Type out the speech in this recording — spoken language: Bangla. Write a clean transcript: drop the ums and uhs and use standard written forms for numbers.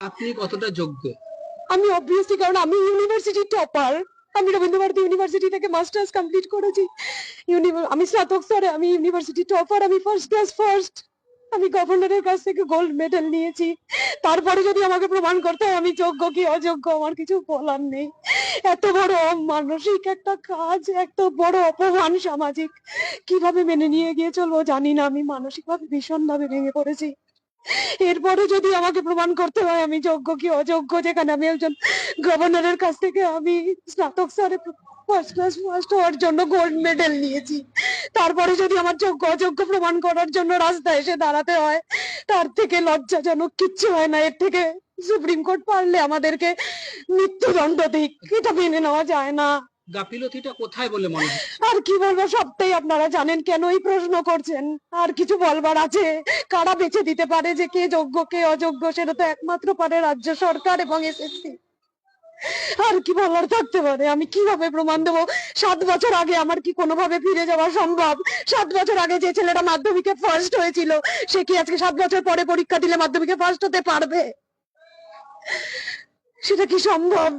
আপনি কতটা যোগ্য? আমি অবভিয়াসলি, কারণ আমি ইউনিভার্সিটি টপার। আমি রবীন্দ্রভারতী ইউনিভার্সিটি থেকে মাস্টার্স কমপ্লিট করেছি। আমি স্নাতক স্তরে আমি ইউনিভার্সিটি টপার, আমি ফার্স্ট ক্লাস ফার্স্ট। আমি গভর্নরের কাছ থেকে গোল্ড মেডেল নিয়েছি। তারপরে যদি আমাকে প্রমাণ করতে হয় আমি যোগ্য কি অযোগ্য, আমার কিছু বলার নেই। এত বড় মানসিক একটা কাজ, এত বড় অপমান সামাজিক, কিভাবে মেনে নিয়ে গিয়ে চলবো জানি না। আমি মানসিকভাবে ভীষণভাবে ভেঙে পড়েছি। এরপরে যদি আমাকে প্রমাণ করতে হয় আমি যোগ্য কি অযোগ্য, যেখানে আমি একজন গভর্নরের কাছ থেকে আমি স্নাতক স্তরে ফার্স্ট ক্লাস ফার্স্ট হওয়ার জন্য গোল্ড মেডেল নিয়েছি, তারপরে যদি আমার যোগ্য অযোগ্য প্রমাণ করার জন্য রাস্তায় এসে দাঁড়াতে হয়, তার থেকে লজ্জাজনক কিচ্ছু হয় না। এর থেকে সুপ্রিম কোর্ট পারলে আমাদেরকে মৃত্যুদণ্ড দিক, এটা মেনে নেওয়া যায় না। গাফিলতিটা কোথায় বলে মনে হচ্ছে? আর কি বলবো, সবটাই আপনারা জানেন, কেনই প্রশ্ন করছেন? আর কিছু বলবার আছে? কারা বেছে দিতে পারে যে কে যোগ্য কে অযোগ্য? সেটা তো একমাত্র পারে রাজ্য সরকার এবং এসএসসি। আর কি বলার থাকতে পারে? আমি কিভাবে প্রমাণ দেবো? 7 বছর আগে আমার কি কোনোভাবে ফিরে যাওয়া সম্ভব? 7 বছর আগে যে ছেলেটা মাধ্যমিকে ফার্স্ট হয়েছিল, সে কি আজকে 7 বছর পরে পরীক্ষা দিলে মাধ্যমিকে ফার্স্ট হতে পারবে? সেটা কি সম্ভব?